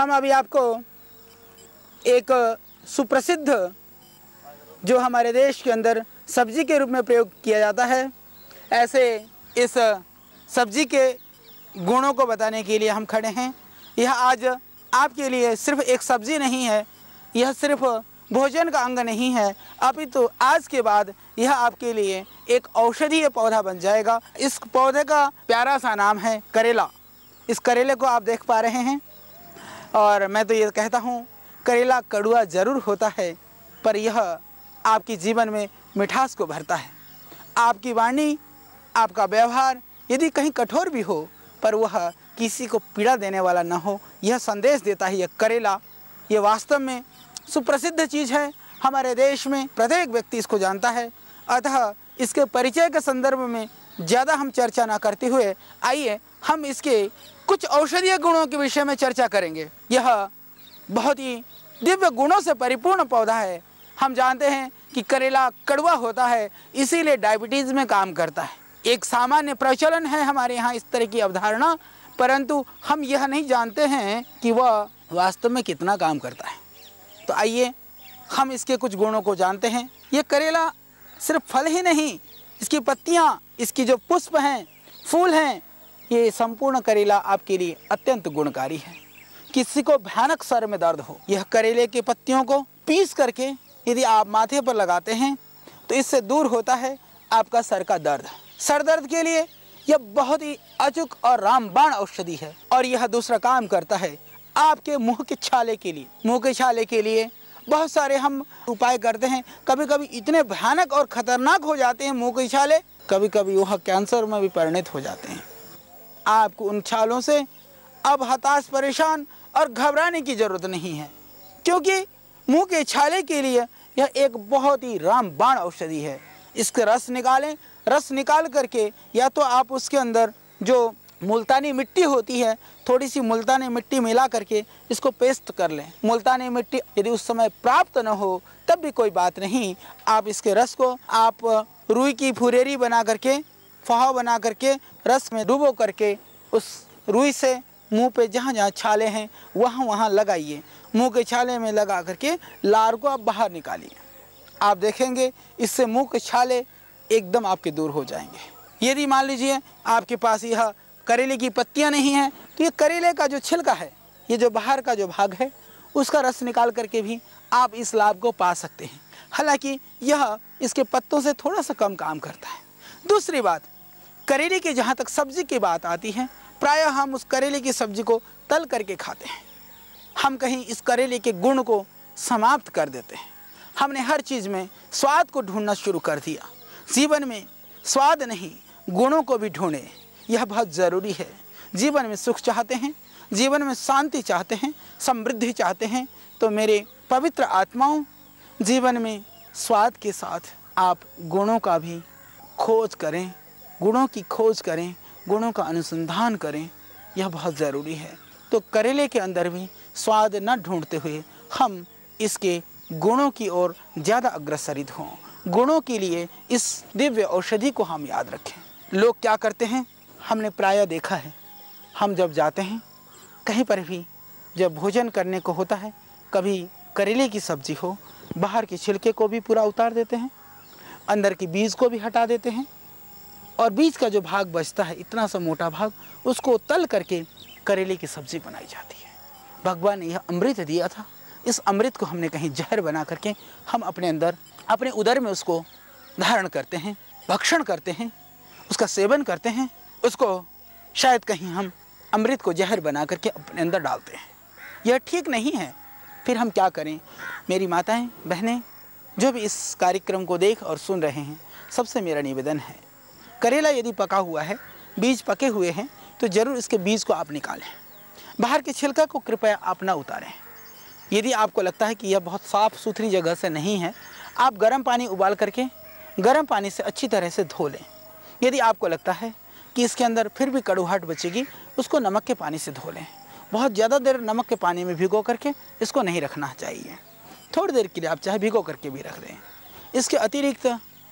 हम अभी आपको एक सुप्रसिद्ध जो हमारे देश के अंदर सब्जी के रूप में प्रयोग किया जाता है, ऐसे इस सब्जी के गुणों को बताने के लिए हम खड़े हैं। यह आज आपके लिए सिर्फ एक सब्जी नहीं है, यह सिर्फ भोजन का अंग नहीं है, अपितु आज के बाद यह आपके लिए एक औषधीय पौधा बन जाएगा। इस पौधे का प्यारा सा नाम है करेला। इस करेले को आप देख पा रहे हैं, और मैं तो ये कहता हूँ करेला कड़वा ज़रूर होता है, पर यह आपके जीवन में मिठास को भरता है। आपकी वाणी, आपका व्यवहार यदि कहीं कठोर भी हो, पर वह किसी को पीड़ा देने वाला न हो, यह संदेश देता है यह करेला। ये वास्तव में सुप्रसिद्ध चीज़ है, हमारे देश में प्रत्येक व्यक्ति इसको जानता है। अतः इसके परिचय के संदर्भ में ज़्यादा हम चर्चा ना करते हुए आइए हम इसके कुछ औषधीय गुणों के विषय में चर्चा करेंगे। यह बहुत ही दिव्य गुणों से परिपूर्ण पौधा है। हम जानते हैं कि करेला कड़वा होता है, इसीलिए डायबिटीज़ में काम करता है। एक सामान्य प्रचलन है हमारे यहाँ इस तरह की अवधारणा, परंतु हम यह नहीं जानते हैं कि वह वास्तव में कितना काम करता है। तो आइए हम इसके कुछ गुणों को जानते हैं। ये करेला सिर्फ फल ही नहीं, इसकी पत्तियाँ, इसकी जो पुष्प हैं, फूल हैं, ये संपूर्ण करेला आपके लिए अत्यंत गुणकारी है। किसी को भयानक सर में दर्द हो, यह करेले के पत्तियों को पीस करके यदि आप माथे पर लगाते हैं तो इससे दूर होता है आपका सर का दर्द। सर दर्द के लिए यह बहुत ही अचूक और रामबाण औषधि है। और यह दूसरा काम करता है आपके मुंह के छाले के लिए। मुंह के छाले के लिए बहुत सारे हम उपाय करते हैं, कभी कभी इतने भयानक और ख़तरनाक हो जाते हैं मुंह के छाले, कभी कभी वह कैंसर में भी परिणत हो जाते हैं। आपको उन छालों से अब हताश, परेशान और घबराने की ज़रूरत नहीं है, क्योंकि मुंह के छाले के लिए यह एक बहुत ही रामबाण औषधि है। इसके रस निकालें, रस निकाल करके या तो आप उसके अंदर जो मुल्तानी मिट्टी होती है, थोड़ी सी मुल्तानी मिट्टी मिला करके इसको पेस्ट कर लें। मुल्तानी मिट्टी यदि उस समय प्राप्त न हो तब भी कोई बात नहीं, आप इसके रस को आप रुई की फुरेरी बना करके, फहाव बना करके रस में डुबो करके उस रुई से मुंह पे जहाँ जहाँ छाले हैं वहाँ वहाँ लगाइए। मुंह के छाले में लगा करके लार को आप बाहर निकालिए। आप देखेंगे इससे मुंह के छाले एकदम आपके दूर हो जाएंगे। यदि मान लीजिए आपके पास यह करेले की पत्तियां नहीं हैं, तो ये करेले का जो छिलका है, ये जो बाहर का जो भाग है, उसका रस निकाल करके भी आप इस लाभ को पा सकते हैं। हालांकि यह इसके पत्तों से थोड़ा सा कम काम करता है। दूसरी बात, करेले की जहाँ तक सब्जी की बात आती है, प्रायः हम उस करेले की सब्जी को तल करके खाते हैं। हम कहीं इस करेले के गुण को समाप्त कर देते हैं। हमने हर चीज़ में स्वाद को ढूंढना शुरू कर दिया। जीवन में स्वाद नहीं, गुणों को भी ढूंढें, यह बहुत ज़रूरी है। जीवन में सुख चाहते हैं, जीवन में शांति चाहते हैं, समृद्धि चाहते हैं, तो मेरे पवित्र आत्माओं, जीवन में स्वाद के साथ आप गुणों का भी खोज करें, गुणों की खोज करें, गुणों का अनुसंधान करें, यह बहुत ज़रूरी है। तो करेले के अंदर भी स्वाद न ढूंढते हुए हम इसके गुणों की ओर ज़्यादा अग्रसरित हों। गुणों के लिए इस दिव्य औषधि को हम याद रखें। लोग क्या करते हैं, हमने प्रायः देखा है, हम जब जाते हैं कहीं पर भी, जब भोजन करने को होता है, कभी करेले की सब्ज़ी हो, बाहर के छिलके को भी पूरा उतार देते हैं, अंदर की बीज को भी हटा देते हैं, और बीज का जो भाग बचता है, इतना सा मोटा भाग, उसको तल करके करेले की सब्ज़ी बनाई जाती है। भगवान ने यह अमृत दिया था, इस अमृत को हमने कहीं जहर बना करके हम अपने अंदर, अपने उदर में उसको धारण करते हैं, भक्षण करते हैं, उसका सेवन करते हैं, उसको शायद कहीं हम अमृत को जहर बना करके अपने अंदर डालते हैं। यह ठीक नहीं है। फिर हम क्या करें? मेरी माताएं, बहनें, जो भी इस कार्यक्रम को देख और सुन रहे हैं, सबसे मेरा निवेदन है, करेला यदि पका हुआ है, बीज पके हुए हैं, तो ज़रूर इसके बीज को आप निकालें। बाहर के छिलका को कृपया आप ना उतारें। यदि आपको लगता है कि यह बहुत साफ़ सुथरी जगह से नहीं है, आप गर्म पानी उबाल करके गर्म पानी से अच्छी तरह से धो लें। यदि आपको लगता है कि इसके अंदर फिर भी कड़वाहट बचेगी, उसको नमक के पानी से धो लें। बहुत ज़्यादा देर नमक के पानी में भिगो करके इसको नहीं रखना चाहिए। थोड़ी देर के लिए आप चाहे भिगो करके भी रख दें। इसके अतिरिक्त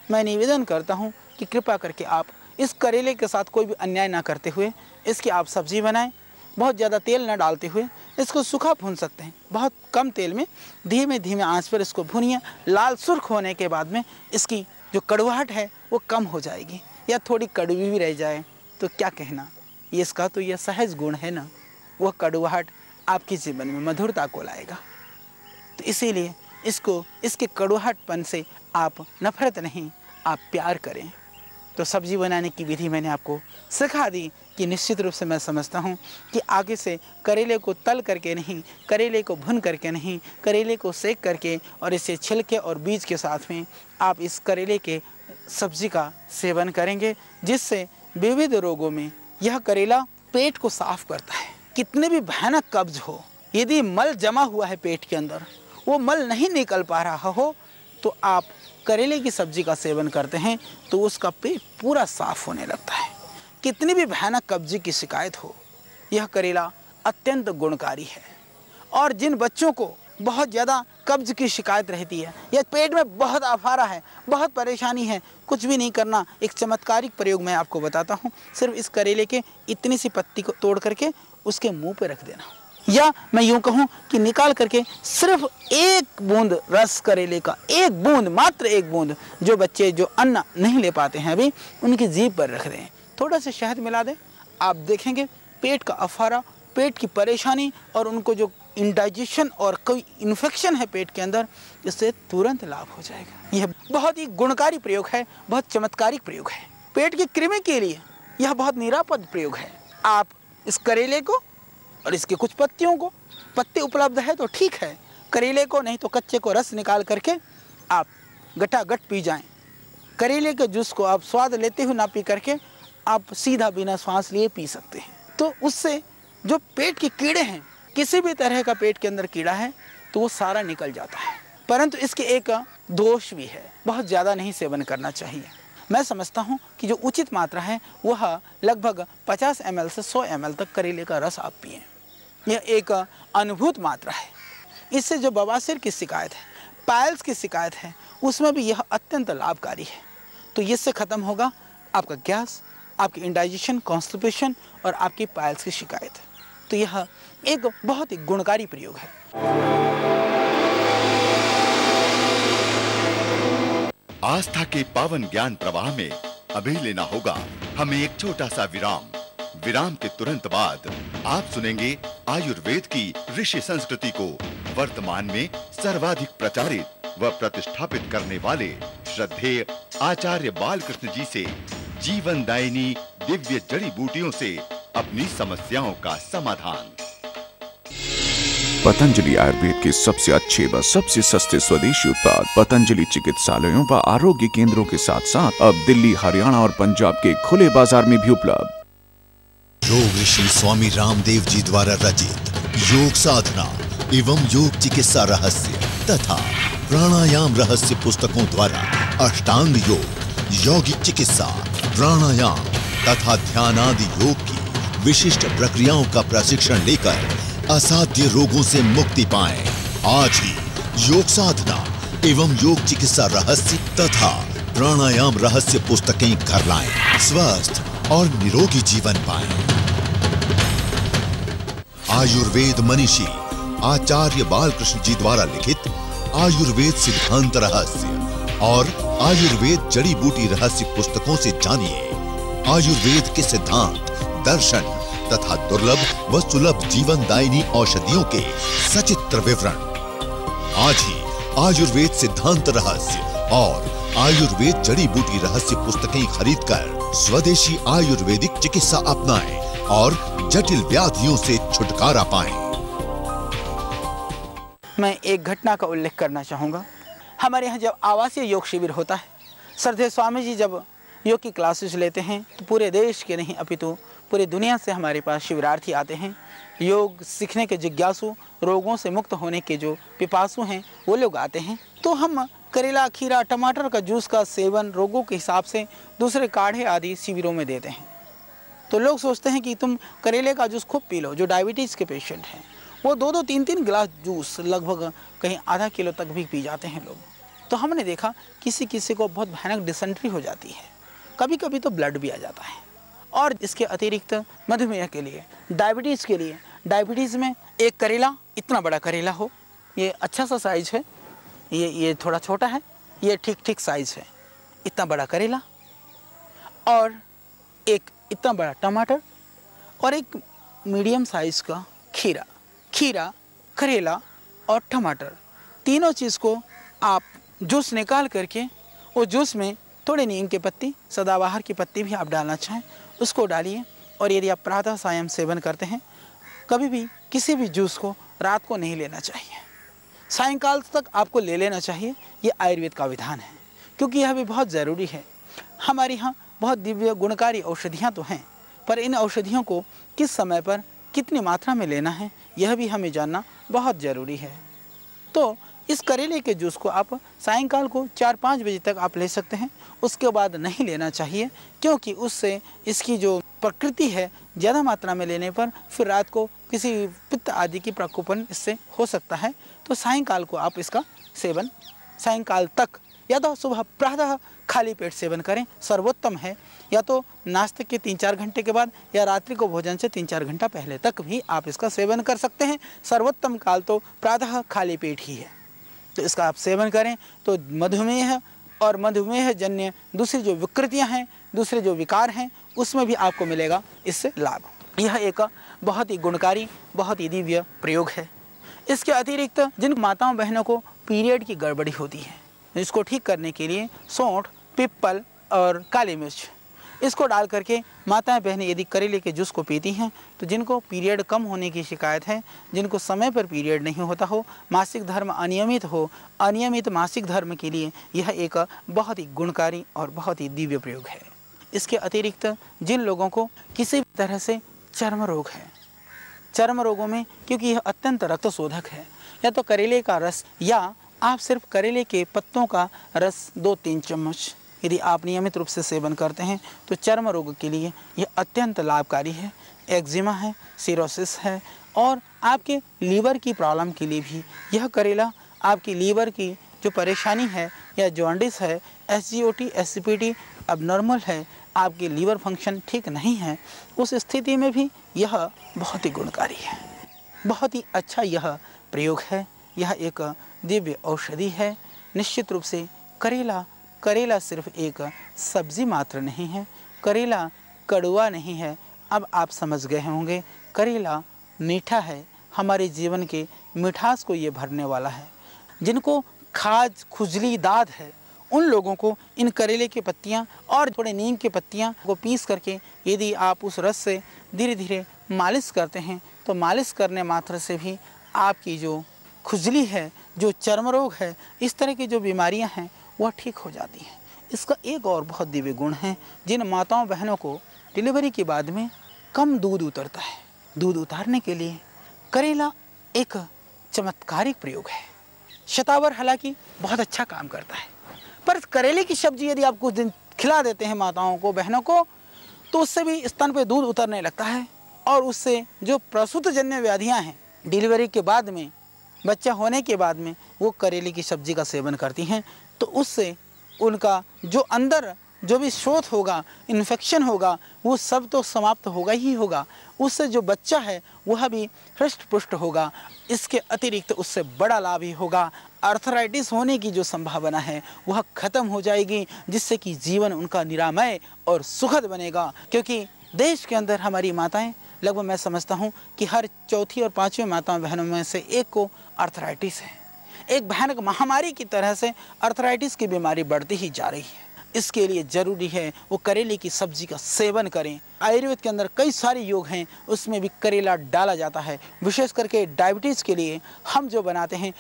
मैं निवेदन करता हूँ कि कृपा करके आप इस करेले के साथ कोई भी अन्याय ना करते हुए इसकी आप सब्ज़ी बनाएं, बहुत ज़्यादा तेल न डालते हुए इसको सूखा भून सकते हैं। बहुत कम तेल में धीमे धीमे आंच पर इसको भूनिए। लाल सुर्ख होने के बाद में इसकी जो कड़वाहट है वो कम हो जाएगी, या थोड़ी कड़वी भी रह जाए तो क्या कहना, ये इसका तो यह सहज गुण है ना, वह कड़वाहट आपके जीवन में मधुरता को लाएगा। तो इसीलिए इसको इसके कड़वाहटपन से आप नफरत नहीं, आप प्यार करें। तो सब्जी बनाने की विधि मैंने आपको सिखा दी कि निश्चित रूप से मैं समझता हूँ कि आगे से करेले को तल करके नहीं, करेले को भून करके नहीं, करेले को सेक करके और इसे छिलके और बीज के साथ में आप इस करेले के सब्जी का सेवन करेंगे, जिससे विविध रोगों में यह करेला पेट को साफ करता है। कितने भी भयानक कब्ज हो, यदि मल जमा हुआ है पेट के अंदर, वो मल नहीं निकल पा रहा हो, तो आप करेले की सब्जी का सेवन करते हैं तो उसका पेट पूरा साफ होने लगता है। कितनी भी भयानक कब्ज की शिकायत हो, यह करेला अत्यंत गुणकारी है। और जिन बच्चों को बहुत ज़्यादा कब्ज की शिकायत रहती है या पेट में बहुत अफारा है, बहुत परेशानी है, कुछ भी नहीं करना, एक चमत्कारिक प्रयोग मैं आपको बताता हूँ। सिर्फ इस करेले के इतनी सी पत्ती को तोड़ करके उसके मुंह पे रख देना, या मैं यूँ कहूँ कि निकाल करके सिर्फ एक बूंद रस करेले का, एक बूंद, मात्र एक बूंद, जो बच्चे जो अन्न नहीं ले पाते हैं अभी, उनकी जीभ पर रख दें, थोड़ा सा शहद मिला दें, आप देखेंगे पेट का अफारा, पेट की परेशानी और उनको जो इंडाइजेशन और कोई इन्फेक्शन है पेट के अंदर, इससे तुरंत लाभ हो जाएगा। यह बहुत ही गुणकारी प्रयोग है, बहुत चमत्कारिक प्रयोग है। पेट की कृमि के लिए यह बहुत निरापद प्रयोग है। आप इस करेले को और इसके कुछ पत्तियों को, पत्ते उपलब्ध है तो ठीक है, करेले को नहीं तो कच्चे को रस निकाल करके आप गटागट पी जाएं। करेले के जूस को आप स्वाद लेते हुए ना पी करके आप सीधा बिना सांस लिए पी सकते हैं। तो उससे जो पेट के कीड़े हैं, किसी भी तरह का पेट के अंदर कीड़ा है तो वो सारा निकल जाता है। परंतु इसके एक दोष भी है, बहुत ज़्यादा नहीं सेवन करना चाहिए। मैं समझता हूँ कि जो उचित मात्रा है वह लगभग 50 ml से 100 ml तक करेले का रस आप पिएं। यह एक अनुभूत मात्रा है। इससे जो बवासीर की शिकायत है, पाइल्स की शिकायत है, उसमें भी यह अत्यंत लाभकारी है। तो इससे ख़त्म होगा आपका गैस, आपकी इंडाइजेशन, कॉन्स्टिपेशन और आपकी पाइल्स की शिकायत। तो यह एक बहुत ही गुणकारी प्रयोग है। आस्था के पावन ज्ञान प्रवाह में अभी लेना होगा हमें एक छोटा सा विराम। विराम के तुरंत बाद आप सुनेंगे आयुर्वेद की ऋषि संस्कृति को वर्तमान में सर्वाधिक प्रचारित व प्रतिष्ठापित करने वाले श्रद्धेय आचार्य बालकृष्ण जी से जीवनदायिनी दिव्य जड़ी बूटियों से अपनी समस्याओं का समाधान। पतंजलि आयुर्वेद के सबसे अच्छे व सबसे सस्ते स्वदेशी उत्पाद पतंजलि चिकित्सालयों व आरोग्य केंद्रों के साथ साथ अब दिल्ली, हरियाणा और पंजाब के खुले बाजार में भी उपलब्ध। योग ऋषि स्वामी रामदेव जी द्वारा रचित योग साधना एवं योग चिकित्सा रहस्य तथा प्राणायाम रहस्य पुस्तकों द्वारा अष्टांग योग, यौगिक चिकित्सा, प्राणायाम तथा ध्यान आदि योग की विशिष्ट प्रक्रियाओं का प्रशिक्षण लेकर असाध्य रोगों से मुक्ति पाएं। आज ही योग साधना एवं योग चिकित्सा रहस्य तथा प्राणायाम रहस्य पुस्तकें घर लाएं, स्वस्थ और निरोगी जीवन पाएं। आयुर्वेद मनीषी आचार्य बालकृष्ण जी द्वारा लिखित आयुर्वेद सिद्धांत रहस्य और आयुर्वेद जड़ी बूटी रहस्य पुस्तकों से जानिए आयुर्वेद के सिद्धांत, दर्शन तथा दुर्लभ व सुलभ जीवनदायिनी औषधियों के सचित्र विवरण। आज ही आयुर्वेद सिद्धांत रहस्य और आयुर्वेद जड़ी बूटी रहस्य पुस्तकें खरीदकर स्वदेशी आयुर्वेदिक चिकित्सा अपनाएं और जटिल व्याधियों से छुटकारा पाएं। मैं एक घटना का उल्लेख करना चाहूँगा। हमारे यहाँ जब आवासीय योग शिविर होता है, श्रद्धेय स्वामी जी जब योग की क्लासेस लेते हैं तो पूरे देश के नहीं अपितु पूरी दुनिया से हमारे पास शिविरार्थी आते हैं। योग सीखने के जिज्ञासु, रोगों से मुक्त होने के जो पिपासु हैं, वो लोग आते हैं। तो हम करेला, खीरा, टमाटर का जूस का सेवन रोगों के हिसाब से दूसरे काढ़े आदि शिविरों में देते हैं। तो लोग सोचते हैं कि तुम करेले का जूस खूब पी लो। जो डायबिटीज़ के पेशेंट हैं वो 2-2, 3-3 गिलास जूस लगभग कहीं आधा किलो तक भी पी जाते हैं लोग। तो हमने देखा किसी किसी को बहुत भयानक डिसेंट्री हो जाती है, कभी कभी तो ब्लड भी आ जाता है। और इसके अतिरिक्त मधुमेह के लिए, डायबिटीज़ के लिए, डायबिटीज़ में एक करेला, इतना बड़ा करेला हो, ये अच्छा सा साइज़ है, ये थोड़ा छोटा है, ये ठीक ठीक साइज़ है, इतना बड़ा करेला, और एक इतना बड़ा टमाटर, और एक मीडियम साइज़ का खीरा। खीरा, करेला और टमाटर, तीनों चीज़ को आप जूस निकाल करके, वो जूस में थोड़े नीम की पत्ती, सदाबहार की पत्ती भी आप डालना चाहें उसको डालिए। और यदि आप प्रातः सायं सेवन करते हैं, कभी भी किसी भी जूस को रात को नहीं लेना चाहिए, सायंकाल तक आपको ले लेना चाहिए। ये आयुर्वेद का विधान है, क्योंकि यह भी बहुत ज़रूरी है। हमारे यहाँ बहुत दिव्य गुणकारी औषधियाँ तो हैं, पर इन औषधियों को किस समय पर कितनी मात्रा में लेना है, यह भी हमें जानना बहुत ज़रूरी है। तो इस करेले के जूस को आप सायंकाल को 4-5 बजे तक आप ले सकते हैं, उसके बाद नहीं लेना चाहिए, क्योंकि उससे इसकी जो प्रकृति है, ज़्यादा मात्रा में लेने पर फिर रात को किसी पित्त आदि की प्रकोपन इससे हो सकता है। तो सायंकाल को आप इसका सेवन सायंकाल तक, या तो सुबह प्रातः खाली पेट सेवन करें, सर्वोत्तम है, या तो नाश्ते के 3-4 घंटे के बाद, या रात्रि को भोजन से 3-4 घंटा पहले तक भी आप इसका सेवन कर सकते हैं। सर्वोत्तम काल तो प्रातः खाली पेट ही है, तो इसका आप सेवन करें तो मधुमेह और मधुमेह जन्य दूसरी जो विकृतियां हैं, दूसरे जो विकार हैं, उसमें भी आपको मिलेगा इससे लाभ। यह एक बहुत ही गुणकारी, बहुत ही दिव्य प्रयोग है। इसके अतिरिक्त जिन माताओं बहनों को पीरियड की गड़बड़ी होती है, इसको ठीक करने के लिए सौंठ, पिप्पल और काली मिर्च, इसको डाल करके माताएं बहनें यदि करेले के जूस को पीती हैं, तो जिनको पीरियड कम होने की शिकायत है, जिनको समय पर पीरियड नहीं होता हो, मासिक धर्म अनियमित हो, अनियमित मासिक धर्म के लिए यह एक बहुत ही गुणकारी और बहुत ही दिव्य प्रयोग है। इसके अतिरिक्त जिन लोगों को किसी भी तरह से चर्म रोग है, चर्म रोगों में क्योंकि यह अत्यंत रक्तशोधक है, या तो करेले का रस, या आप सिर्फ करेले के पत्तों का रस 2-3 चम्मच यदि आप नियमित रूप से सेवन करते हैं, तो चर्म रोग के लिए यह अत्यंत लाभकारी है। एक्जिमा है, सिरोसिस है, और आपके लीवर की प्रॉब्लम के लिए भी यह करेला, आपकी लीवर की जो परेशानी है, या जॉन्डिस है, SGOT, SCPT अबनॉर्मल है, आपके लीवर फंक्शन ठीक नहीं है, उस स्थिति में भी यह बहुत ही गुणकारी है। बहुत ही अच्छा यह प्रयोग है। यह एक दिव्य औषधि है। निश्चित रूप से करेला सिर्फ एक सब्जी मात्र नहीं है, करेला कड़वा नहीं है। अब आप समझ गए होंगे, करेला मीठा है, हमारे जीवन के मिठास को ये भरने वाला है। जिनको खाज, खुजली, दाद है, उन लोगों को इन करेले की पत्तियां और थोड़े नीम की पत्तियां को पीस करके यदि आप उस रस से धीरे धीरे मालिश करते हैं, तो मालिश करने मात्र से भी आपकी जो खुजली है, जो चर्म रोग है, इस तरह की जो बीमारियां हैं, वह ठीक हो जाती हैं। इसका एक और बहुत दिव्य गुण है, जिन माताओं बहनों को डिलीवरी के बाद में कम दूध उतरता है, दूध उतारने के लिए करेला एक चमत्कारिक प्रयोग है। शतावर हालांकि बहुत अच्छा काम करता है, पर करेले की सब्जी यदि आप कुछ दिन खिला देते हैं माताओं को, बहनों को, तो उससे भी स्तन पे दूध उतरने लगता है, और उससे जो प्रसूतिजन्य व्याधियां हैं, डिलीवरी के बाद में, बच्चा होने के बाद में, वो करेले की सब्जी का सेवन करती हैं, तो उससे उनका जो अंदर जो भी शोथ होगा, इन्फेक्शन होगा, वो सब तो समाप्त होगा ही होगा। उससे जो बच्चा है वह भी हृष्ट पुष्ट होगा। इसके अतिरिक्त उससे बड़ा लाभ ही होगा, आर्थराइटिस होने की जो संभावना है वह खत्म हो जाएगी, जिससे कि जीवन उनका निरामय और सुखद बनेगा। क्योंकि देश के अंदर हमारी माताएं, लगभग मैं समझता हूँ कि हर चौथी और पाँचवीं माताओं बहनों में से एक को आर्थराइटिस है। एक भयानक महामारी की तरह से आर्थराइटिस की बीमारी बढ़ती ही जा रही है। इसके लिए ज़रूरी है वो करेले की सब्जी का सेवन करें। आयुर्वेद के अंदर कई सारे योग हैं, उसमें भी करेला डाला जाता है। विशेष करके डायबिटीज़ के लिए हम जो बनाते हैं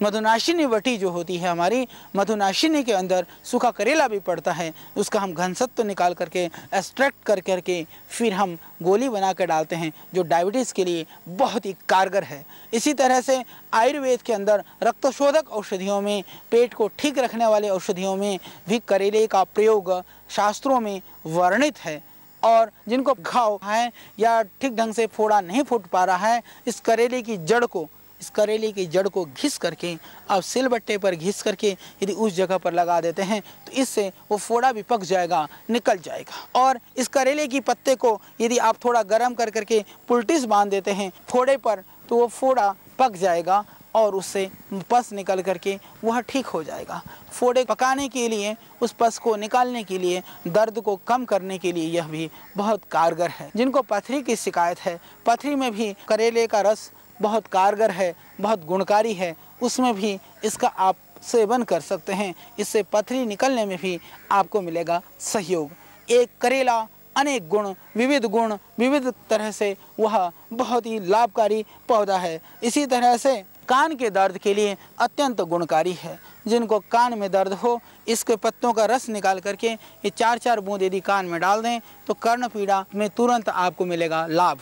मधुनाशिनी वटी जो होती है हमारी, मधुनाशिनी के अंदर सूखा करेला भी पड़ता है। उसका हम घनसत्व निकाल करके एक्सट्रैक्ट कर करके फिर हम गोली बना कर डालते हैं, जो डायबिटीज़ के लिए बहुत ही कारगर है। इसी तरह से आयुर्वेद के अंदर रक्तशोधक औषधियों में, पेट को ठीक रखने वाले औषधियों में भी करेले का प्रयोग शास्त्रों में वर्णित है। और जिनको घाव है या ठीक ढंग से फोड़ा नहीं फूट पा रहा है, इस करेले की जड़ को, इस करेले की जड़ को घिस करके आप सिलबट्टे पर घिस करके यदि उस जगह पर लगा देते हैं तो इससे वो फोड़ा भी पक जाएगा, निकल जाएगा। और इस करेले की पत्ते को यदि आप थोड़ा गर्म कर करके पुलटिस बांध देते हैं फोड़े पर तो वो फोड़ा पक जाएगा और उससे पस निकल करके वह ठीक हो जाएगा। फोड़े पकाने के लिए, उस पस को निकालने के लिए, दर्द को कम करने के लिए यह भी बहुत कारगर है। जिनको पथरी की शिकायत है, पथरी में भी करेले का रस बहुत कारगर है, बहुत गुणकारी है, उसमें भी इसका आप सेवन कर सकते हैं। इससे पथरी निकलने में भी आपको मिलेगा सहयोग। एक करेला अनेक गुण, विविध तरह से वह बहुत ही लाभकारी पौधा है। इसी तरह से कान के दर्द के लिए अत्यंत गुणकारी है। जिनको कान में दर्द हो, इसके पत्तों का रस निकाल करके ये 4-4 बूंद यदि कान में डाल दें तो कर्ण पीड़ा में तुरंत आपको मिलेगा लाभ।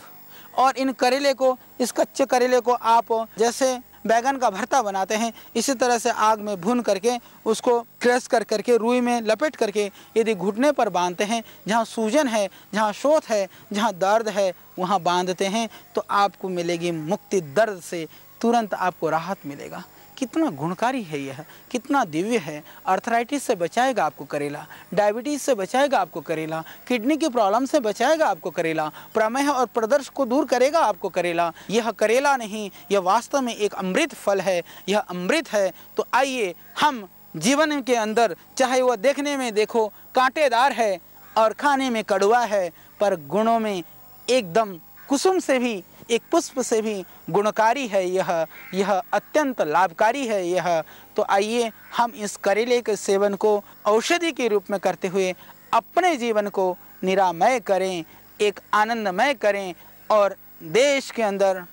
और इन करेले को, इस कच्चे करेले को आप जैसे बैगन का भरता बनाते हैं, इसी तरह से आग में भून करके उसको क्रश कर करके रुई में लपेट करके यदि घुटने पर बांधते हैं, जहाँ सूजन है, जहाँ शोथ है, जहाँ दर्द है, वहाँ बांधते हैं तो आपको मिलेगी मुक्ति। दर्द से तुरंत आपको राहत मिलेगा। कितना गुणकारी है यह, कितना दिव्य है। अर्थराइटिस से बचाएगा आपको करेला, डायबिटीज़ से बचाएगा आपको करेला, किडनी की प्रॉब्लम से बचाएगा आपको करेला, प्रमेह और प्रदर्श को दूर करेगा आपको करेला। यह करेला नहीं, यह वास्तव में एक अमृत फल है, यह अमृत है। तो आइए हम जीवन के अंदर, चाहे वह देखने में देखो कांटेदार है और खाने में कड़वा है, पर गुणों में एकदम कुसुम से भी, एक पुष्प से भी गुणकारी है यह अत्यंत लाभकारी है यह। तो आइए हम इस करेले के सेवन को औषधि के रूप में करते हुए अपने जीवन को निरामय करें, एक आनंदमय करें। और देश के अंदर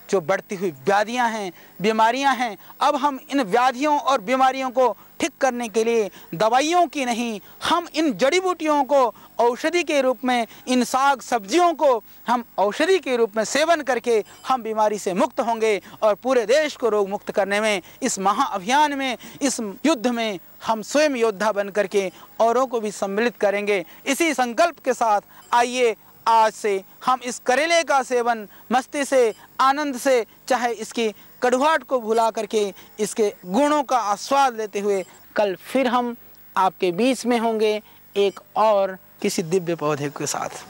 जो बढ़ती हुई व्याधियां हैं, बीमारियां हैं, अब हम इन व्याधियों और बीमारियों को ठीक करने के लिए दवाइयों की नहीं, हम इन जड़ी बूटियों को औषधि के रूप में, इन साग सब्जियों को हम औषधि के रूप में सेवन करके हम बीमारी से मुक्त होंगे और पूरे देश को रोग मुक्त करने में, इस महाअभियान में, इस युद्ध में हम स्वयं योद्धा बन करके औरों को भी सम्मिलित करेंगे। इसी संकल्प के साथ आइए आज से हम इस करेले का सेवन मस्ती से, आनंद से, चाहे इसकी कड़वाहट को भुला करके इसके गुणों का आस्वाद लेते हुए कल फिर हम आपके बीच में होंगे एक और किसी दिव्य पौधे के साथ।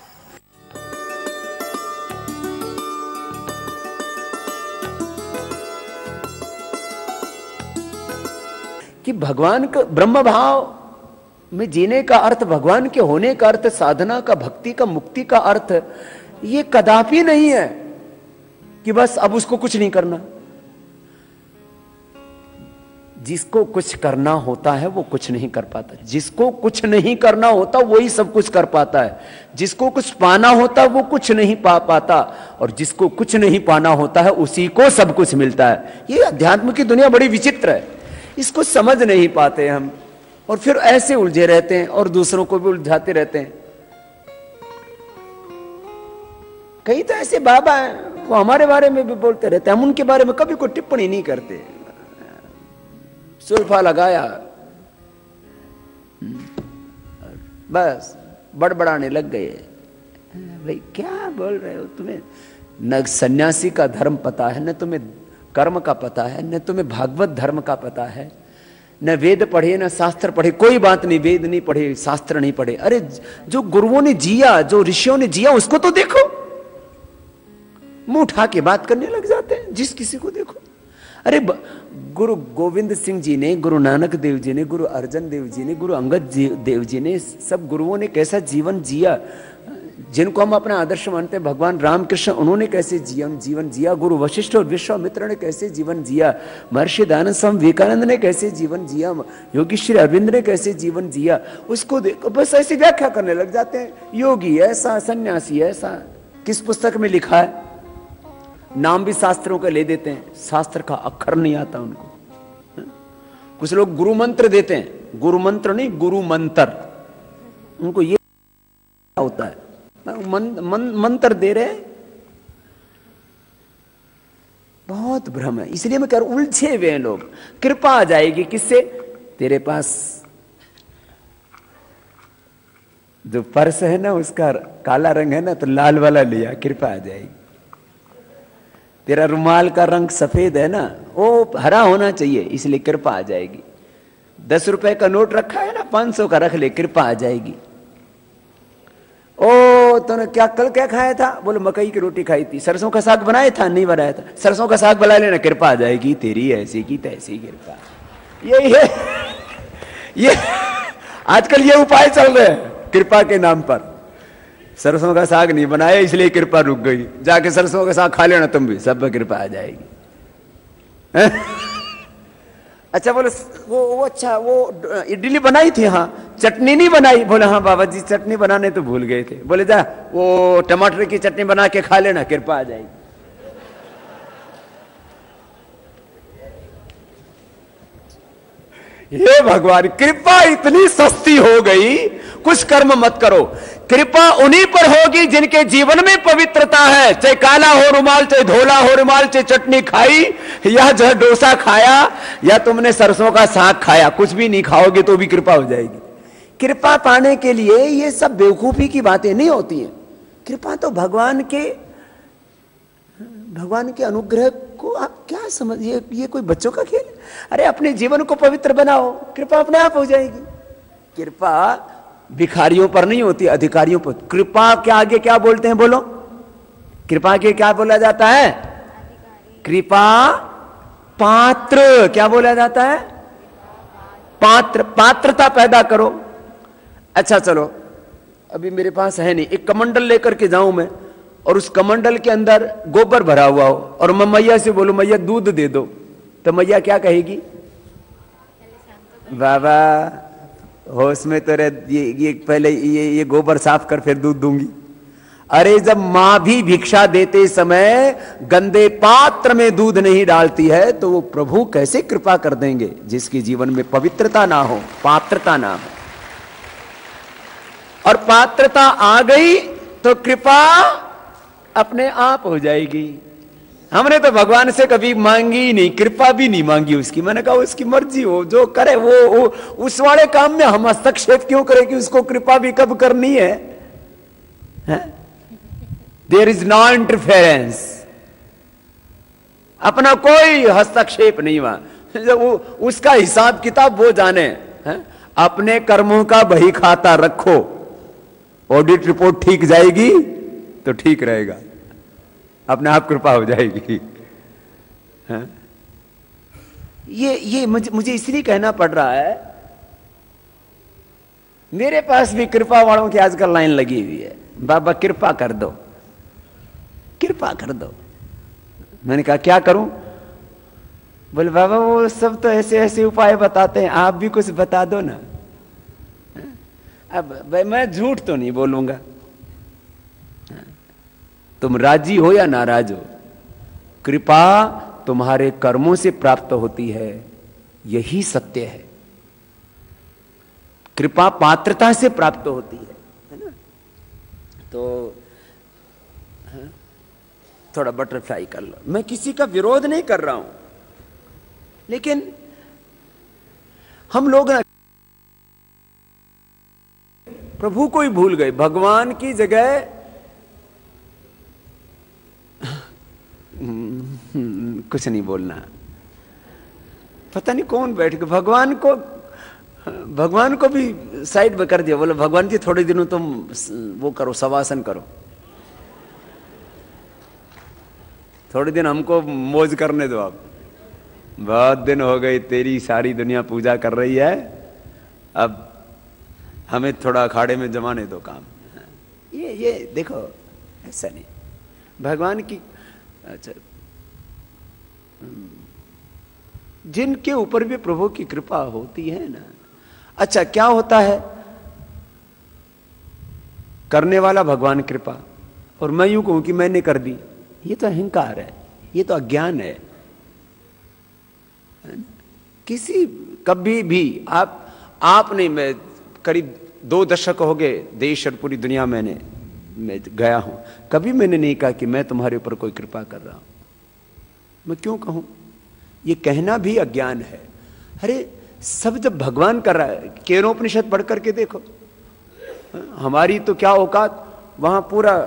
कि भगवान का ब्रह्म भाव में जीने का अर्थ, भगवान के होने का अर्थ, साधना का, भक्ति का, मुक्ति का अर्थ ये कदापि नहीं है कि बस अब उसको कुछ नहीं करना। जिसको कुछ करना होता है वो कुछ नहीं कर पाता, जिसको कुछ नहीं करना होता वही सब कुछ कर पाता है, जिसको कुछ पाना होता वो कुछ नहीं पा पाता, और जिसको कुछ नहीं पाना होता है उसी को सब कुछ मिलता है। ये अध्यात्म की दुनिया बड़ी विचित्र है, इसको समझ नहीं पाते हम, और फिर ऐसे उलझे रहते हैं और दूसरों को भी उलझाते रहते हैं। कई तो ऐसे बाबा हैं वो हमारे बारे में भी बोलते रहते हैं, हम उनके बारे में कभी कोई टिप्पणी नहीं करते। सुल्फा लगाया बस बड़बड़ाने लग गए। भाई क्या बोल रहे हो, तुम्हें न सन्यासी का धर्म पता है, न तुम्हें कर्म का पता है, न तुम्हें भागवत धर्म का पता है, न वेद पढ़े न शास्त्र पढ़े। कोई बात नहीं, वेद नहीं पढ़े, शास्त्र नहीं पढ़े, अरे जो गुरुओं ने जिया, जो ऋषियों ने जिया उसको तो देखो। मुंह उठा के बात करने लग जाते हैं जिस किसी को देखो। अरे गुरु गोविंद सिंह जी ने, गुरु नानक देव जी ने, गुरु अर्जन देव जी ने, गुरु अंगद देव जी ने, सब गुरुओं ने कैसा जीवन जिया, जिनको हम अपना आदर्श मानते हैं। भगवान रामकृष्ण, उन्होंने कैसे जीवन जिया, गुरु वशिष्ठ और विश्वामित्र ने कैसे जीवन जिया, महर्षि दयानंद स्वामी विवेकानंद ने कैसे जीवन जिया, योगी श्री अरविंद ने कैसे जीवन जिया, उसको देखो बस ऐसी व्याख्या करने लग जाते हैं। योगी ऐसा, सन्यासी ऐसा, किस पुस्तक में लिखा है? नाम भी शास्त्रों का ले देते हैं, शास्त्र का अक्षर नहीं आता उनको। कुछ लोग गुरु मंत्र देते हैं, गुरु मंत्र नहीं गुरु मंत्र, उनको ये होता है मंत्र दे रहे। बहुत भ्रम है, इसलिए मैं कह रहा हूं उलझे हुए हैं लोग। कृपा आ जाएगी किससे? तेरे पास जो पर्स है ना उसका काला रंग है ना, तो लाल वाला लिया, कृपा आ जाएगी। तेरा रुमाल का रंग सफेद है ना, वो हरा होना चाहिए, इसलिए कृपा आ जाएगी। 10 रुपए का नोट रखा है ना, 500 का रख ले, कृपा आ जाएगी। ओ तूने कल क्या खाया था? बोले मकई की रोटी खाई थी। सरसों का साग बनाया था? नहीं बनाया था। सरसों का साग बना लेना, कृपा आ जाएगी तेरी, ऐसी की तैसी कृपा। यही है ये आजकल ये उपाय चल रहे हैं कृपा के नाम पर। सरसों का साग नहीं बनाया इसलिए कृपा रुक गई, जाके सरसों का साग खा लेना तुम भी, सब पे कृपा आ जाएगी। अच्छा बोले वो अच्छा वो इडली बनाई थी? हाँ। चटनी नहीं बनाई? बोले हाँ बाबा जी चटनी बनाने तो भूल गए थे। बोले जा वो टमाटर की चटनी बना के खा लेना, कृपा आ जाएगी। हे भगवान, कृपा इतनी सस्ती हो गई, कुछ कर्म मत करो। कृपा उन्हीं पर होगी जिनके जीवन में पवित्रता है। चाहे काला हो रुमाल, चाहे धोला हो रुमाल, चाहे चटनी खाई या जो डोसा खाया या तुमने सरसों का साग खाया, कुछ भी नहीं खाओगे तो भी कृपा हो जाएगी। कृपा पाने के लिए ये सब बेवकूफी की बातें नहीं होती हैं। कृपा तो भगवान के अनुग्रह को आप क्या समझिए, ये कोई बच्चों का खेल? अरे अपने जीवन को पवित्र बनाओ, कृपा अपने आप हो जाएगी। कृपा भिखारियों पर नहीं होती, अधिकारियों पर। कृपा के आगे क्या बोलते हैं? बोलो, कृपा के क्या बोला जाता है? कृपा पात्र। क्या बोला जाता है? पात्र। पात्रता पैदा करो। अच्छा चलो, अभी मेरे पास है नहीं, एक कमंडल लेकर के जाऊं मैं, और उस कमंडल के अंदर गोबर भरा हुआ हो, और मैं मैया से बोलूं मैया दूध दे दो, तो मैया क्या कहेगी? बाबा होश में तो ये पहले ये गोबर साफ कर फिर दूध दूंगी। अरे जब मां भी भिक्षा देते समय गंदे पात्र में दूध नहीं डालती है तो वो प्रभु कैसे कृपा कर देंगे जिसके जीवन में पवित्रता ना हो, पात्रता ना हो। और पात्रता आ गई तो कृपा अपने आप हो जाएगी। हमने तो भगवान से कभी मांगी ही नहीं, कृपा भी नहीं मांगी उसकी। मैंने कहा उसकी मर्जी हो, जो करे वो उस वाले काम में हम हस्तक्षेप क्यों करें कि उसको कृपा भी कब करनी है? देयर इज नो इंटरफेरेंस, अपना कोई हस्तक्षेप नहीं हुआ। उसका हिसाब किताब वो जाने। अपने कर्मों का बही खाता रखो, ऑडिट रिपोर्ट ठीक जाएगी तो ठीक रहेगा, अपने आप कृपा हो जाएगी। ये मुझे इसलिए कहना पड़ रहा है, मेरे पास भी कृपा वालों की आजकल लाइन लगी हुई है, बाबा कृपा कर दो, कृपा कर दो। मैंने कहा क्या करूं? बोले बाबा वो सब तो ऐसे ऐसे उपाय बताते हैं, आप भी कुछ बता दो ना। अब भाई मैं झूठ तो नहीं बोलूंगा, तुम राजी हो या नाराज हो, कृपा तुम्हारे कर्मों से प्राप्त होती है, यही सत्य है। कृपा पात्रता से प्राप्त होती है ना? तो थोड़ा बटरफ्लाई कर लो। मैं किसी का विरोध नहीं कर रहा हूं, लेकिन हम लोग ना प्रभु को ही भूल गए। भगवान की जगह कुछ नहीं बोलना, पता नहीं कौन बैठ गया। भगवान को भी साइड में कर दिया। बोले भगवान जी थोड़े दिनों तुम वो करो, शवासन करो, थोड़े दिन हमको मौज करने दो। आप बहुत दिन हो गए, तेरी सारी दुनिया पूजा कर रही है, अब हमें थोड़ा अखाड़े में जमाने दो काम। ये देखो, ऐसा नहीं भगवान की। अच्छा, जिनके ऊपर भी प्रभु की कृपा होती है ना, अच्छा क्या होता है? करने वाला भगवान कृपा, और मैं यूं कहूं कि मैंने कर दी, ये तो अहंकार है, ये तो अज्ञान है। किसी कभी भी आप नहीं, मैं करीब 2 दशक हो गए देश और पूरी दुनिया मैं गया हूं, कभी मैंने नहीं कहा कि मैं तुम्हारे ऊपर कोई कृपा कर रहा हूं। मैं क्यों कहूं? ये कहना भी अज्ञान है। अरे सब जब भगवान कर रहा है, केनोपनिषद पढ़ करके देखो, हमारी तो क्या औकात, वहां पूरा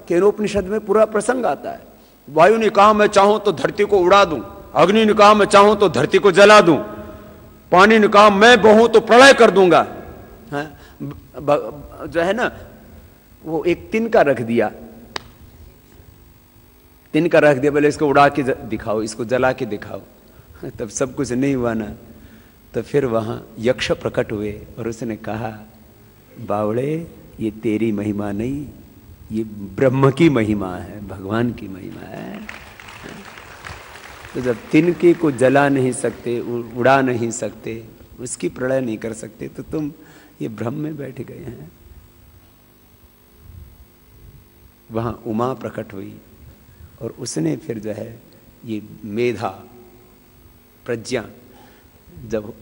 केनोपनिषद में पूरा प्रसंग आता है। वायु ने कहा मैं चाहूं तो धरती को उड़ा दूं, अग्नि ने कहा मैं चाहूं तो धरती को जला दूं, पानी ने कहा मैं बहूं तो प्रलय कर दूंगा। जो है ना, वो एक तिनका रख दिया, तिनका रख दिया, बोले इसको उड़ा के दिखाओ, इसको जला के दिखाओ। तब सब कुछ नहीं हुआ ना, तो फिर वहां यक्ष प्रकट हुए और उसने कहा बावड़े ये तेरी महिमा नहीं, ये ब्रह्म की महिमा है, भगवान की महिमा है। तो जब तिनके को जला नहीं सकते, उड़ा नहीं सकते, उसकी प्रलय नहीं कर सकते, तो तुम ये भ्रम में बैठ गए हैं। वहां उमा प्रकट हुई और उसने फिर जो है ये मेधा प्रज्ञा, जब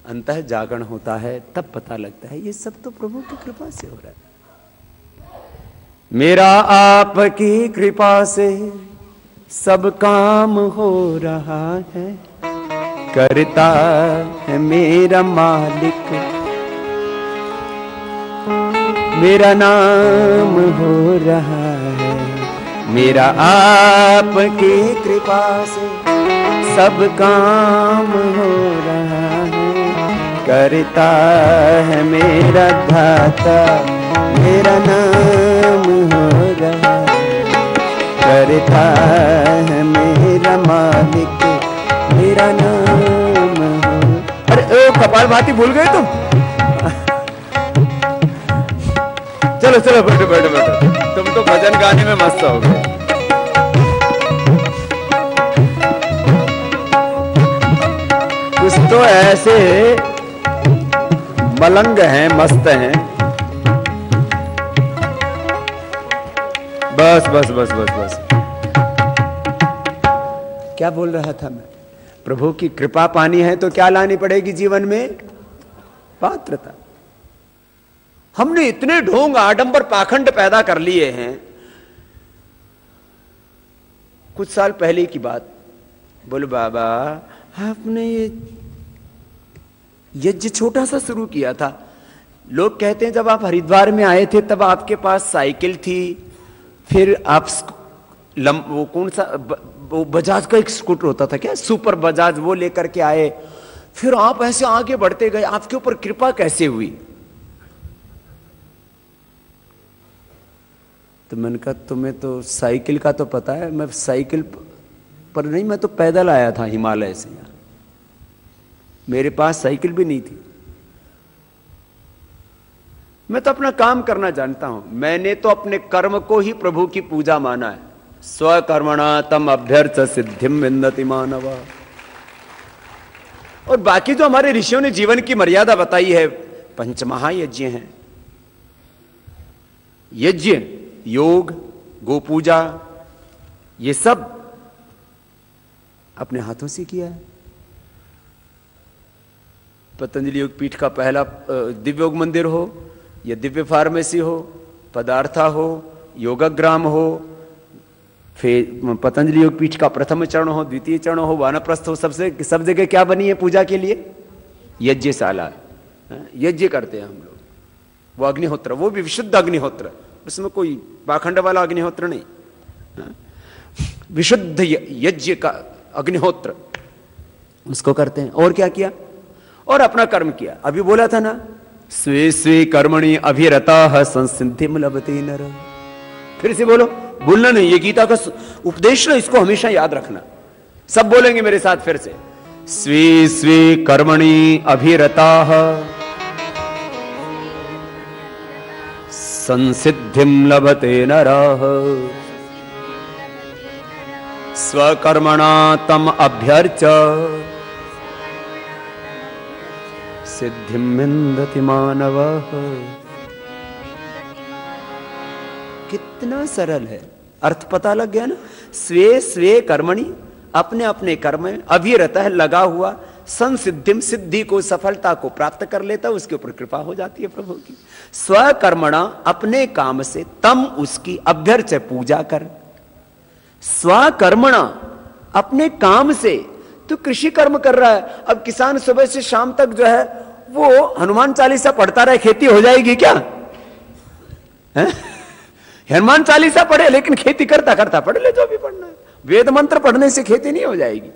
अंतः जागरण होता है तब पता लगता है ये सब तो प्रभु की कृपा से हो रहा है। मेरा आपकी कृपा से सब काम हो रहा है, करता है मेरा मालिक, मेरा नाम हो रहा है। मेरा आपकी कृपा से सब काम हो रहा है, करता है मेरा दाता, मेरा नाम हो रहा है, करता है मेरा मालिक, मेरा नाम हो। अरे कपाल भाती भूल गए तुम? चलो चलो बैठो बैठो बैठो, तुम तो भजन गाने में मस्त हो गए। कुछ तो ऐसे मलंग हैं, मस्त हैं। बस बस बस बस बस, क्या बोल रहा था मैं? प्रभु की कृपा पानी है तो क्या लानी पड़ेगी जीवन में? पात्रता। हमने इतने ढोंग आडंबर पाखंड पैदा कर लिए हैं। कुछ साल पहले की बात, बोले बाबा आपने ये यज्ञ छोटा सा शुरू किया था। लोग कहते हैं जब आप हरिद्वार में आए थे तब आपके पास साइकिल थी, फिर आप वो कौन सा वो बजाज का एक स्कूटर होता था क्या, सुपर बजाज, वो लेकर के आए, फिर आप ऐसे आगे बढ़ते गए। आपके ऊपर कृपा कैसे हुई? तो मैंने कहा तुम्हें तो साइकिल का तो पता है, मैं साइकिल पर नहीं, मैं तो पैदल आया था हिमालय से यहाँ, मेरे पास साइकिल भी नहीं थी। मैं तो अपना काम करना जानता हूं। मैंने तो अपने कर्म को ही प्रभु की पूजा माना है। स्वकर्मणा तम अभ्यर्थ सिद्धिम विन्दति मानव। और बाकी जो हमारे ऋषियों ने जीवन की मर्यादा बताई है, पंचमहायज्ञ हैं। यज्ञ, योग, गोपूजा, ये सब अपने हाथों से किया है। पतंजलि योग पीठ का पहला दिव्य योग मंदिर हो या दिव्य फार्मेसी हो, पदार्था हो, योगग्राम हो, फिर पतंजलि योग पीठ का प्रथम चरण हो, द्वितीय चरण हो, वानप्रस्थ हो, सब जगह क्या बनी है पूजा के लिए? यज्ञशाला। यज्ञ करते हैं हम लोग। वो अग्निहोत्र, वो भी विशुद्ध अग्निहोत्र, उसमें कोई पाखंड वाला अग्निहोत्र नहीं, विशुद्ध यज्ञ का अग्निहोत्र, उसको करते हैं। और क्या किया? और अपना कर्म किया। अभी बोला था ना, स्वे स्वे कर्मणि अभिरता संसिद्धिम लभते नर। फिर से बोलो, भूलना नहीं, ये गीता का उपदेश है, इसको हमेशा याद रखना। सब बोलेंगे मेरे साथ फिर से, स्वे स्वे कर्मणि अभिरता संसिद्धिम लभते नरः स्वकर्मणा तम अभ्यर्च सिद्धिम विन्दति मानवः। कितना सरल है, अर्थ पता लग गया ना? स्वे स्वे कर्मणि, अपने अपने कर्म में, अभिरत है, लगा हुआ, संसिद्धिम, सिद्धि को, सफलता को प्राप्त कर लेता, उसके ऊपर कृपा हो जाती है प्रभु की। स्वकर्मणा, अपने काम से, तम, उसकी, अभ्यर्च, पूजा कर। स्वकर्मणा, अपने काम से। तो कृषि कर्म कर रहा है, अब किसान सुबह से शाम तक जो है वो हनुमान चालीसा पढ़ता रहे, खेती हो जाएगी क्या? हनुमान चालीसा पढ़े लेकिन खेती करता करता पढ़ ले जो भी पढ़ना है। वेद मंत्र पढ़ने से खेती नहीं हो जाएगी,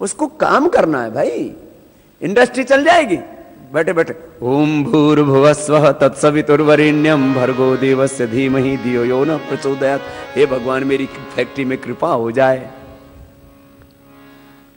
उसको काम करना है भाई, इंडस्ट्री चल जाएगी। बैठे बैठे ओम भूर्भुवस्वः तत्सवितुर्वरेण्यम भर्गो देवस्य धीमहि धियो यो न प्रचोदयात्। हे भगवान मेरी फैक्ट्री में कृपा हो जाए।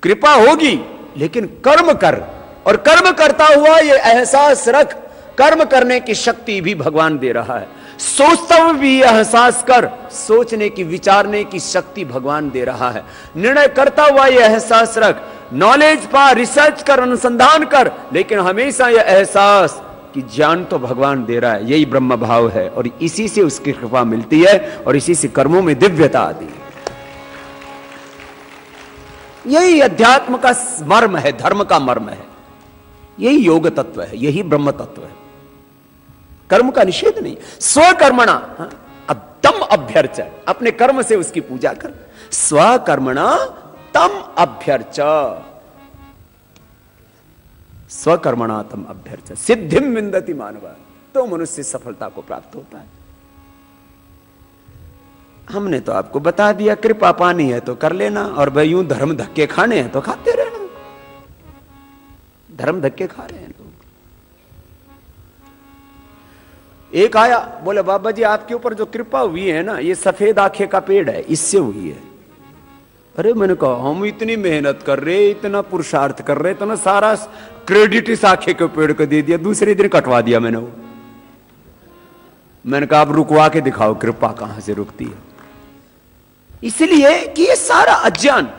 कृपा होगी लेकिन कर्म कर, और कर्म करता हुआ ये एहसास रख, कर्म करने की शक्ति भी भगवान दे रहा है। सोचता हुआ भी एहसास कर, सोचने की विचारने की शक्ति भगवान दे रहा है। निर्णय करता हुआ यह एहसास रख, नॉलेज पा, रिसर्च कर, अनुसंधान कर, लेकिन हमेशा यह एहसास कि ज्ञान तो भगवान दे रहा है। यही ब्रह्म भाव है और इसी से उसकी कृपा मिलती है और इसी से कर्मों में दिव्यता आती है। यही अध्यात्म का मर्म है, धर्म का मर्म है, यही योग तत्व है, यही ब्रह्म तत्व है। कर्म का निषेध नहीं, स्वकर्मणा तम अभ्यर्च, अपने कर्म से उसकी पूजा कर। स्वकर्मणा तम अभ्यर्च, स्वकर्मणा तम अभ्यर्च सिद्धिम विंदति मानव, तो मनुष्य सफलता को प्राप्त होता है। हमने तो आपको बता दिया, कृपा पानी है तो कर लेना, और भाई यूं धर्म धक्के खाने हैं तो खाते रहना। धर्म धक्के खा रहे हैं लोग। एक आया बोले बाबा जी आपके ऊपर जो कृपा हुई है ना, ये सफेद आंखें का पेड़ है, इससे हुई है। अरे मैंने कहा हम इतनी मेहनत कर रहे, इतना पुरुषार्थ कर रहे, तो ना सारा क्रेडिट इस आंखें के पेड़ को दे दिया, दूसरे दिन कटवा दिया मैंने वो। मैंने कहा आप रुकवा के दिखाओ कृपा कहां से रुकती है। इसलिए कि ये सारा अज्ञान,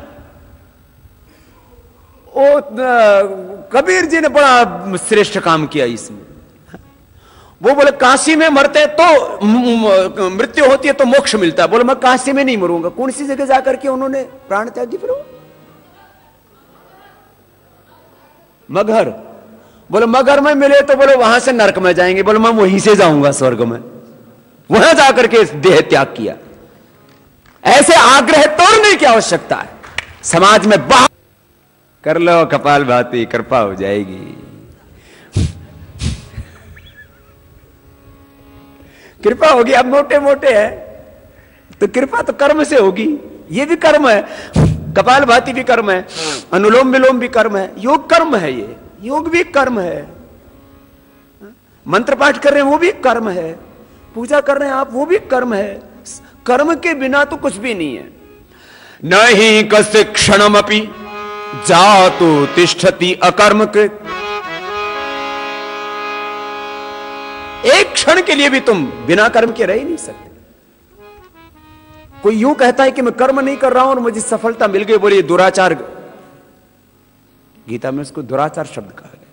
ओ कबीर जी ने बड़ा श्रेष्ठ काम किया इसमें। वो बोले काशी में मरते तो मृत्यु होती है तो मोक्ष मिलता है। बोले मैं काशी में नहीं मरूंगा। कौन सी जगह जाकर के उन्होंने प्राण त्याग दी? फिर मगहर। बोले मगहर में मिले तो बोले वहां से नरक में जाएंगे। बोले मैं वहीं से जाऊंगा स्वर्ग में। वहां जाकर के देह त्याग किया। ऐसे आग्रह तोड़ने की आवश्यकता है। समाज में बाहर कर लो कपाल भाती, कृपा हो जाएगी। कृपा होगी। अब मोटे मोटे है तो कृपा तो कर्म से होगी। ये भी कर्म है, कपाल भाती भी कर्म है, अनुलोम विलोम भी कर्म है, योग कर्म है। ये योग भी कर्म है। मंत्र पाठ कर रहे हैं वो भी कर्म है, पूजा कर रहे हैं आप वो भी कर्म है। कर्म के बिना तो कुछ भी नहीं है। नहीं कस्य क्षणमपि जातु तिष्ठति अकर्मकृत। एक क्षण के लिए भी तुम बिना कर्म के रह ही नहीं सकते। कोई यूं कहता है कि मैं कर्म नहीं कर रहा हूं और मुझे सफलता मिल गई, बोलिए दुराचार। गीता में उसको दुराचार शब्द कहा गया।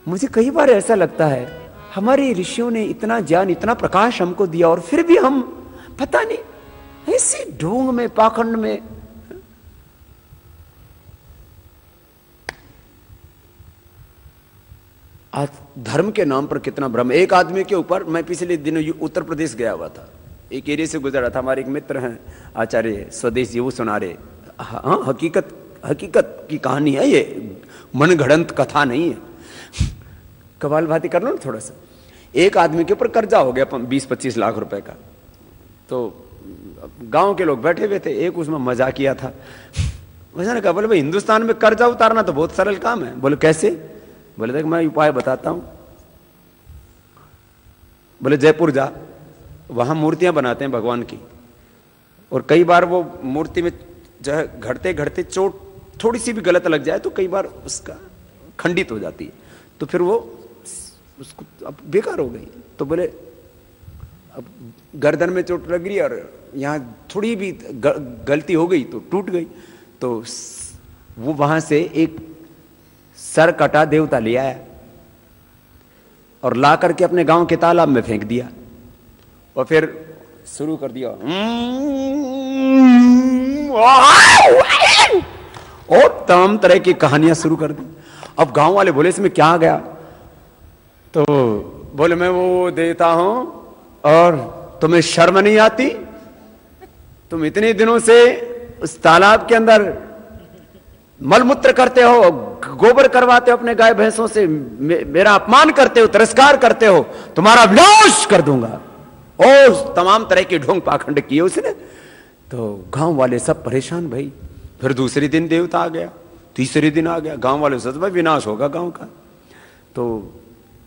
मुझे कई बार ऐसा लगता है हमारे ऋषियों ने इतना ज्ञान, इतना प्रकाश हमको दिया और फिर भी हम पता नहीं ऐसी ढोंग में, पाखंड में। आज धर्म के नाम पर कितना भ्रम। एक आदमी के ऊपर, मैं पिछले दिनों उत्तर प्रदेश गया हुआ था, एक एरिया से गुजरा था। हमारे एक मित्र हैं आचार्य स्वदेश जी, वो सुना रहे। हाँ, हकीकत की कहानी है ये, मनगढ़ंत कथा नहीं है। कपाल भाती कर लो ना थोड़ा सा। एक आदमी के ऊपर कर्जा हो गया 20-25 लाख रुपए का। तो गांव के लोग बैठे हुए थे, एक उसमें मजाक किया था। उसने कहा बोले भाई हिंदुस्तान में कर्जा उतारना तो बहुत सरल काम है। बोले कैसे? बोले देख मैं उपाय बताता हूं। बोले जयपुर जा, वहां मूर्तियां बनाते हैं भगवान की, और कई बार वो मूर्ति में जो है घड़ते घड़ते चोट थोड़ी सी भी गलत लग जाए तो कई बार उसका खंडित हो जाती है, तो फिर वो उसको अब बेकार हो गई। तो बोले अब गर्दन में चोट लग रही और यहाँ थोड़ी भी गलती हो गई तो टूट गई। तो वो वहां से एक सर कटा देवता ले आया और ला करके अपने गांव के तालाब में फेंक दिया और फिर शुरू कर दिया और तमाम तरह की कहानियां शुरू कर दी। अब गांव वाले बोले इसमें क्या आ गया? तो बोले मैं वो देता हूं और तुम्हें शर्म नहीं आती? तुम इतने दिनों से उस तालाब के अंदर मलमूत्र करते हो, गोबर करवाते हो अपने गाय भैंसों से, मेरा अपमान करते हो, तिरस्कार करते हो, तुम्हारा विनाश कर दूंगा। और तमाम तरह के ढोंग पाखंड किए उसने। तो गांव वाले सब परेशान भाई। फिर दूसरे दिन देवता आ गया, तीसरे दिन आ गया, गांव वाले सोच भाई विनाश होगा गांव का। तो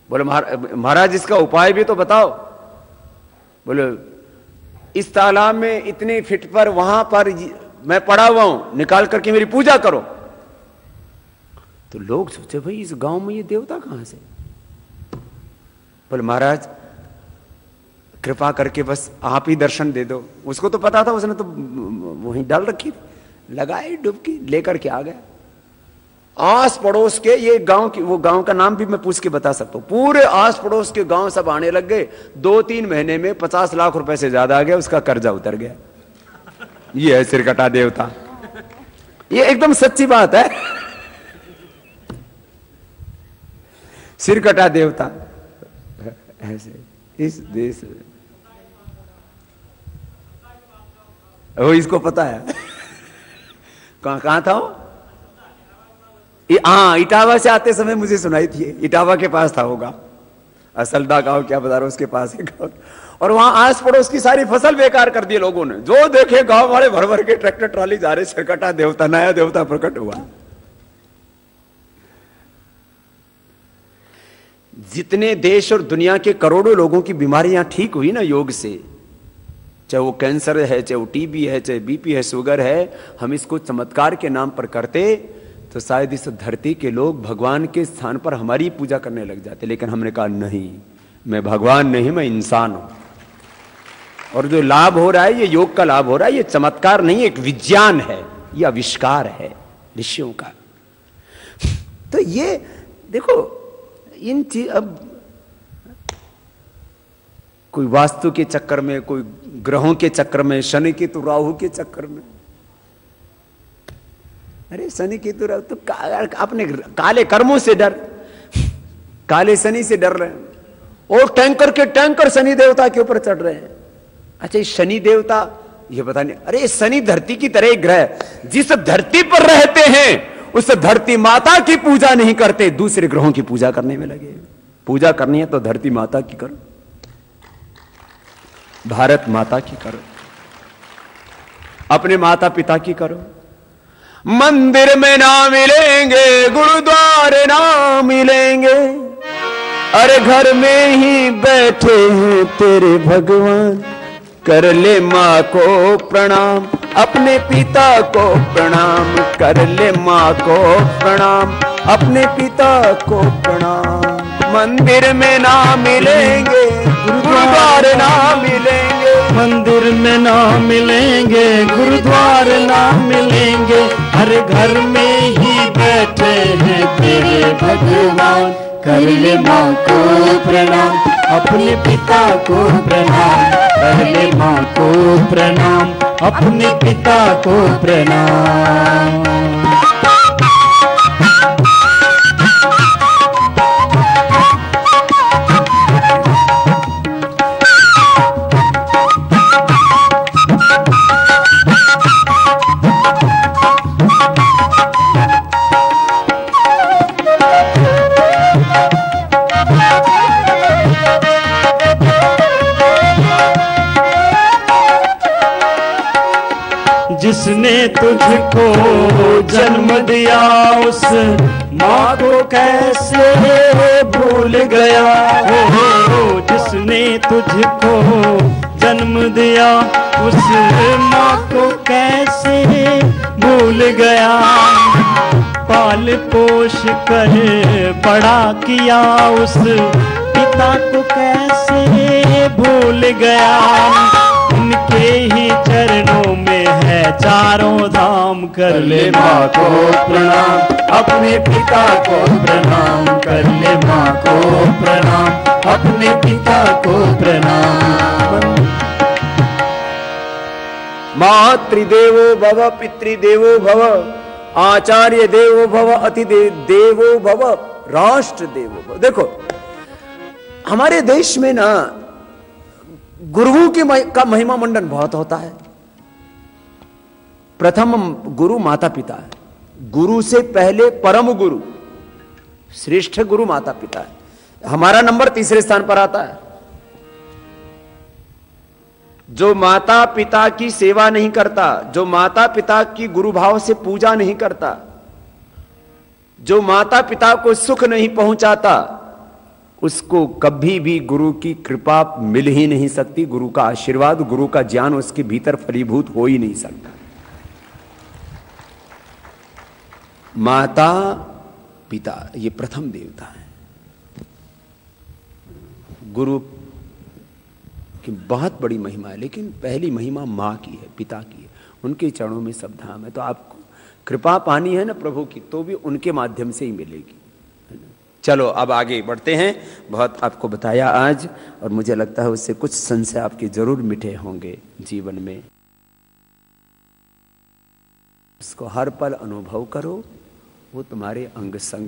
बोले महाराज इसका उपाय भी तो बताओ। बोले इस तालाब में इतने फीट पर वहां पर मैं पड़ा हुआ हूं, निकाल करके मेरी पूजा करो। तो लोग सोचे भाई इस गांव में ये देवता कहां से। बोले महाराज कृपा करके बस आप ही दर्शन दे दो। उसको तो पता था, उसने तो वहीं डाल रखी थी, लगाई डुबकी, लेकर के आ गया। आस पड़ोस के ये गांव की, वो गांव का नाम भी मैं पूछ के बता सकता हूं, पूरे आस पड़ोस के गांव सब आने लग गए। 2-3 महीने में 50 लाख रुपए से ज्यादा आ गया, उसका कर्जा उतर गया। ये है सिरकटा देवता, ये एकदम सच्ची बात है। सिरकटा देवता ऐसे इस देश में, वो इसको पता है। कहां था वो? हाँ, इटावा से आते समय मुझे सुनाई थी, इटावा के पास था होगा, असलदा गांव क्या बता रहा, उसके पास है गांव। और वहां आस पड़ोस की सारी फसल बेकार कर दी लोगों ने। जो देखे गांव वाले भर भर के ट्रैक्टर ट्राली जा रहे, सिरकटा देवता, नया देवता प्रकट हुआ। जितने देश और दुनिया के करोड़ों लोगों की बीमारियां ठीक हुई ना योग से, चाहे वो कैंसर है, चाहे वो टीबी है, चाहे बीपी है, शुगर है, हम इसको चमत्कार के नाम पर करते तो शायद इस धरती के लोग भगवान के स्थान पर हमारी पूजा करने लग जाते। लेकिन हमने कहा नहीं, मैं भगवान नहीं, मैं इंसान हूं। और जो लाभ हो रहा है ये योग का लाभ हो रहा है, ये चमत्कार नहीं, एक विज्ञान है, ये आविष्कार है ऋषियों का। तो ये देखो इन चीज, अब कोई वास्तु के चक्कर में, कोई ग्रहों के चक्कर में, शनि केतु राहु के चक्कर में, अरे शनि केतु राहु तो अपने काले कर्मों से डर, काले शनि से डर रहे हैं और टैंकर के टैंकर शनि देवता के ऊपर चढ़ रहे हैं। अच्छा, शनि देवता ये पता नहीं, अरे शनि धरती की तरह एक ग्रह, जिस धरती पर रहते हैं उस धरती माता की पूजा नहीं करते, दूसरे ग्रहों की पूजा करने में लगे। पूजा करनी है तो धरती माता की करो, भारत माता की करो, अपने माता पिता की करो। मंदिर में ना मिलेंगे, गुरुद्वारे ना मिलेंगे, अरे घर में ही बैठे हैं तेरे भगवान। कर ले माँ को प्रणाम, अपने पिता को प्रणाम, कर ले माँ को प्रणाम, अपने पिता को प्रणाम। मंदिर में ना मिलेंगे, गुरुद्वारे ना मिलेंगे, मंदिर में ना मिलेंगे, गुरुद्वारे ना मिलेंगे, हर घर में ही बैठे हैं तेरे भगवान। कर ले माँ को प्रणाम, अपने पिता को प्रणाम, कर ले माँ को प्रणाम, अपने पिता को प्रणाम। जिसने तुझको जन्म दिया उस माँ को कैसे भूल गया, हो जिसने तुझको जन्म दिया उस माँ को कैसे भूल गया। पाल पोष कर बड़ा किया उस पिता को कैसे भूल गया। उनके ही चरणों में है चारों धाम। कर ले माँ को प्रणाम, अपने पिता को प्रणाम, कर ले माँ को प्रणाम, अपने पिता को प्रणाम। मातृदेवो भव, पितृदेवो भव, आचार्य देवो भव, अतिथि देवो भव, राष्ट्र देवो भव। देखो हमारे देश में ना गुरुओं का महिमा मंडन बहुत होता है। प्रथम गुरु माता पिता है, गुरु से पहले परम गुरु, श्रेष्ठ गुरु माता पिता है। हमारा नंबर तीसरे स्थान पर आता है। जो माता पिता की सेवा नहीं करता, जो माता पिता की गुरु भाव से पूजा नहीं करता, जो माता पिता को सुख नहीं पहुंचाता, उसको कभी भी गुरु की कृपा मिल ही नहीं सकती। गुरु का आशीर्वाद, गुरु का ज्ञान उसके भीतर फलीभूत हो ही नहीं सकता। माता पिता ये प्रथम देवता है। गुरु की बहुत बड़ी महिमा है, लेकिन पहली महिमा मां की है, पिता की है। उनके चरणों में सब धाम है। तो आपको कृपा पानी है ना प्रभु की, तो भी उनके माध्यम से ही मिलेगी। चलो अब आगे बढ़ते हैं। बहुत आपको बताया आज, और मुझे लगता है उससे कुछ संशय आपके जरूर मिटे होंगे जीवन में। उसको हर पल अनुभव करो, वो तुम्हारे अंग संग